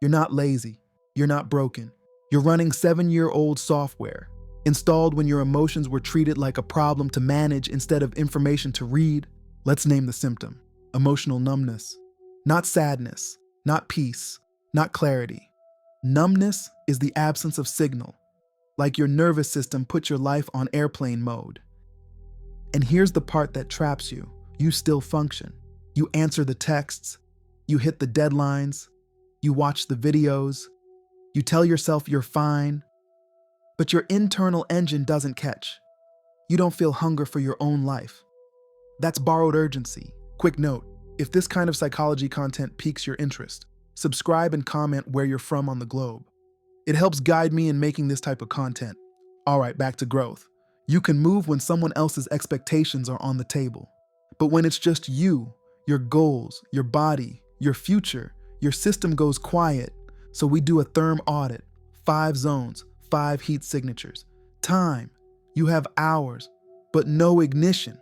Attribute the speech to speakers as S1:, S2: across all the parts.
S1: You're not lazy. You're not broken. You're running 7-year-old software, installed when your emotions were treated like a problem to manage instead of information to read. Let's name the symptom: emotional numbness. Not sadness, not peace, not clarity. Numbness is the absence of signal, like your nervous system put your life on airplane mode. And here's the part that traps you. You still function. You answer the texts, you hit the deadlines, you watch the videos, you tell yourself you're fine, but your internal engine doesn't catch. You don't feel hunger for your own life. That's borrowed urgency. Quick note, if this kind of psychology content piques your interest, subscribe and comment where you're from on the globe. It helps guide me in making this type of content. All right, back to growth. You can move when someone else's expectations are on the table. But when it's just you, your goals, your body, your future, your system goes quiet. So we do a therm audit, 5 zones, 5 heat signatures. Time, you have hours, but no ignition.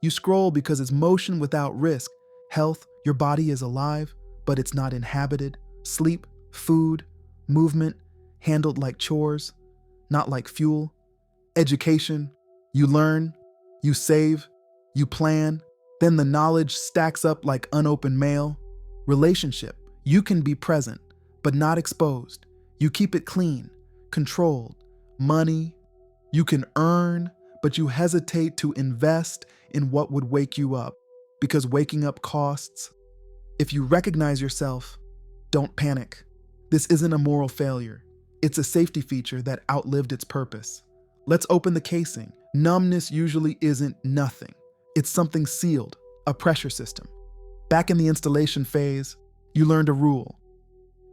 S1: You scroll because it's motion without risk. Health, your body is alive, but it's not inhabited. Sleep, food, movement, handled like chores, not like fuel. Education, you learn, you save, you plan, then the knowledge stacks up like unopened mail. Relationship, you can be present, but not exposed. You keep it clean, controlled. Money, you can earn, but you hesitate to invest in what would wake you up, because waking up costs. If you recognize yourself, don't panic. This isn't a moral failure. It's a safety feature that outlived its purpose. Let's open the casing. Numbness usually isn't nothing. It's something sealed, a pressure system. Back in the installation phase, you learned a rule.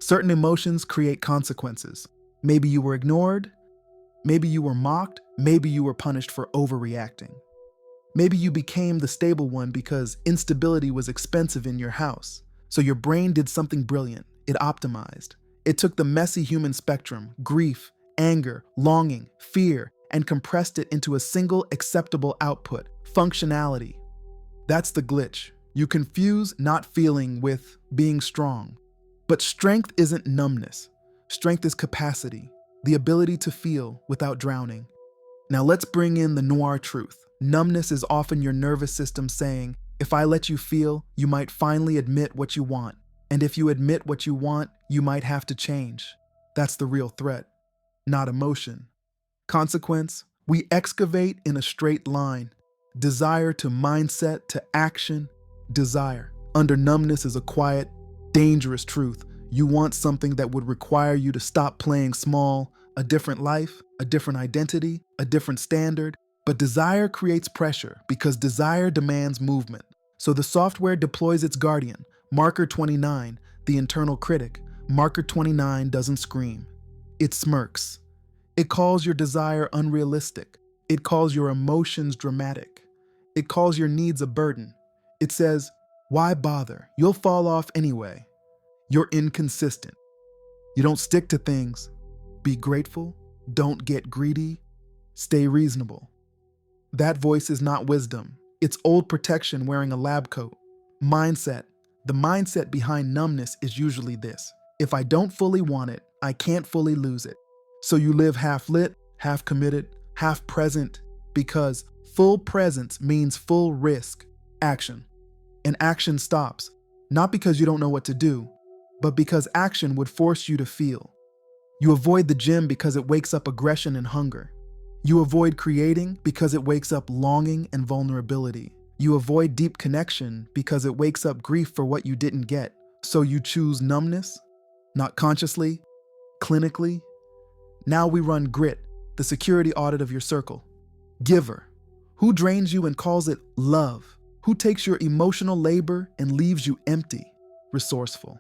S1: Certain emotions create consequences. Maybe you were ignored, maybe you were mocked, maybe you were punished for overreacting. Maybe you became the stable one because instability was expensive in your house. So your brain did something brilliant. It optimized. It took the messy human spectrum, grief, anger, longing, fear, and compressed it into a single acceptable output, functionality. That's the glitch. You confuse not feeling with being strong. But strength isn't numbness. Strength is capacity, the ability to feel without drowning. Now let's bring in the noir truth. Numbness is often your nervous system saying, if I let you feel, you might finally admit what you want. And if you admit what you want, you might have to change. That's the real threat, not emotion. Consequence, we excavate in a straight line. Desire to mindset to action, desire. Under numbness is a quiet, dangerous truth. You want something that would require you to stop playing small, a different life, a different identity, a different standard. But desire creates pressure because desire demands movement. So the software deploys its guardian, Marker 29, the internal critic. Marker 29 doesn't scream. It smirks. It calls your desire unrealistic. It calls your emotions dramatic. It calls your needs a burden. It says, why bother? You'll fall off anyway. You're inconsistent. You don't stick to things. Be grateful. Don't get greedy. Stay reasonable. That voice is not wisdom. It's old protection wearing a lab coat. Mindset. The mindset behind numbness is usually this. If I don't fully want it, I can't fully lose it. So you live half lit, half committed, half present, because full presence means full risk, action. And action stops, not because you don't know what to do, but because action would force you to feel. You avoid the gym because it wakes up aggression and hunger. You avoid creating because it wakes up longing and vulnerability. You avoid deep connection because it wakes up grief for what you didn't get. So you choose numbness, not consciously, clinically. Now we run grit, the security audit of your circle. Giver, who drains you and calls it love? Who takes your emotional labor and leaves you empty? Resourceful.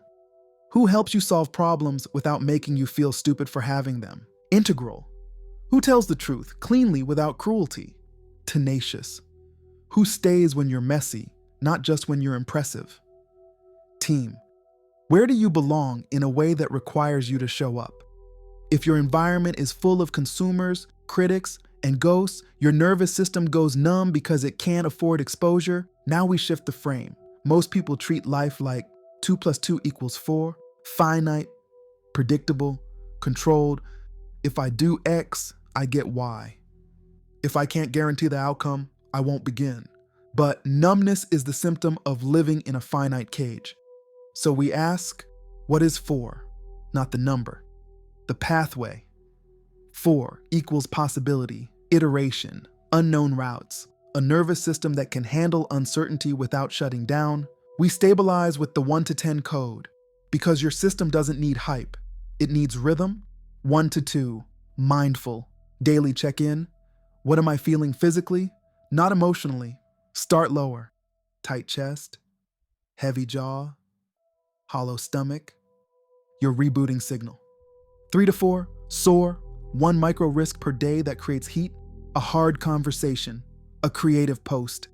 S1: Who helps you solve problems without making you feel stupid for having them? Integral. Who tells the truth cleanly without cruelty? Tenacious. Who stays when you're messy, not just when you're impressive? Team. Where do you belong in a way that requires you to show up? If your environment is full of consumers, critics, and ghosts, your nervous system goes numb because it can't afford exposure. Now we shift the frame. Most people treat life like 2 + 2 = 4, finite, predictable, controlled. If I do X, I get Y. If I can't guarantee the outcome, I won't begin. But numbness is the symptom of living in a finite cage. So we ask, what is 4? Not the number, the pathway. 4 equals possibility, iteration, unknown routes, a nervous system that can handle uncertainty without shutting down. We stabilize with the 1 to 10 code because your system doesn't need hype. It needs rhythm. 1 to 2, mindful, daily check-in. What am I feeling physically? Not emotionally. Start lower. Tight chest, heavy jaw, hollow stomach. Your rebooting signal. 3 to 4, soar, 1 micro risk per day that creates heat, a hard conversation, a creative post,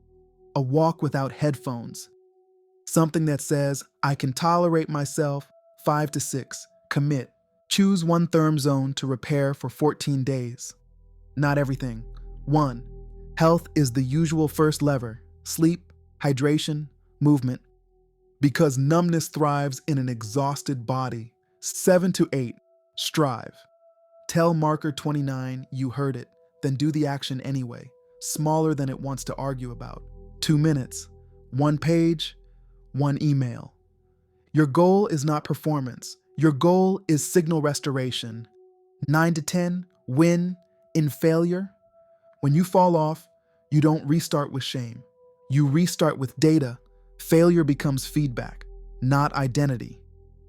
S1: a walk without headphones, something that says, I can tolerate myself. 5 to 6, commit. Choose 1 therm zone to repair for 14 days. Not everything. 1, health is the usual first lever. Sleep, hydration, movement. Because numbness thrives in an exhausted body. 7 to 8, strive. Tell marker 29 you heard it, then do the action anyway, smaller than it wants to argue about. 2 minutes, 1 page, 1 email. Your goal is not performance. Your goal is signal restoration. 9 to 10, win in failure. When you fall off, you don't restart with shame. You restart with data. Failure becomes feedback, not identity.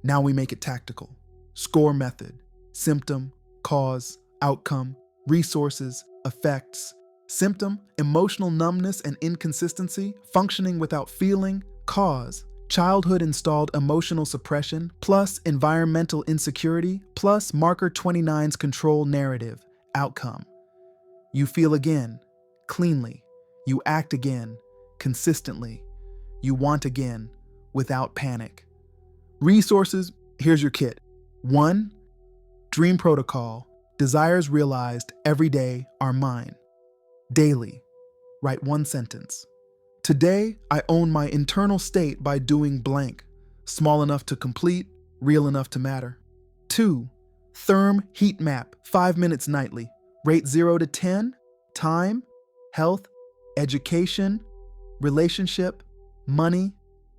S1: Now we make it tactical. Score method, symptom, cause, outcome, resources, effects. Symptom, emotional numbness and inconsistency, functioning without feeling. Cause, childhood installed emotional suppression, plus environmental insecurity, plus marker 29's control narrative. Outcome, you feel again, cleanly. You act again, consistently. You want again, without panic. Resources, here's your kit. 1, dream protocol, desires realized every day are mine. Daily, write 1 sentence. Today, I own my internal state by doing blank, small enough to complete, real enough to matter. 2, therm heat map, 5 minutes nightly. Rate 0 to 10, time, health, education, relationship, money.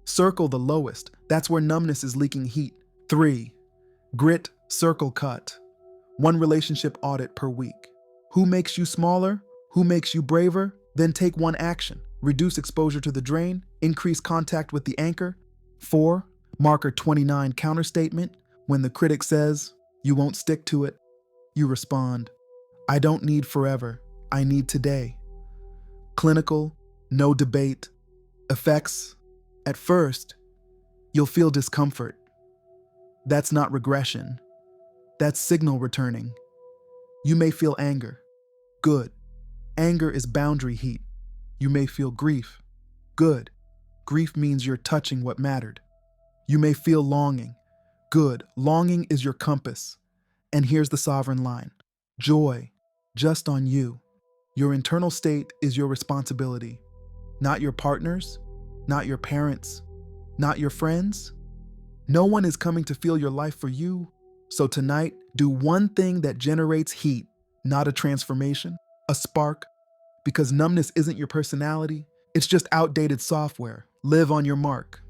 S1: Circle the lowest. That's where numbness is leaking heat. 3, grit, circle cut. 1 relationship audit per week. Who makes you smaller? Who makes you braver? Then take 1 action. Reduce exposure to the drain. Increase contact with the anchor. 4, marker 29 counterstatement. When the critic says, you won't stick to it, you respond, I don't need forever. I need today. Clinical, no debate. Effects, at first, you'll feel discomfort. That's not regression. That's signal returning. You may feel anger. Good. Anger is boundary heat. You may feel grief. Good. Grief means you're touching what mattered. You may feel longing. Good. Longing is your compass. And here's the sovereign line. Joy, just on you. Your internal state is your responsibility. Not your partner's, not your parents', not your friends'. No one is coming to feel your life for you. So tonight, do 1 thing that generates heat, not a transformation, a spark, because numbness isn't your personality. It's just outdated software. Live on your mark.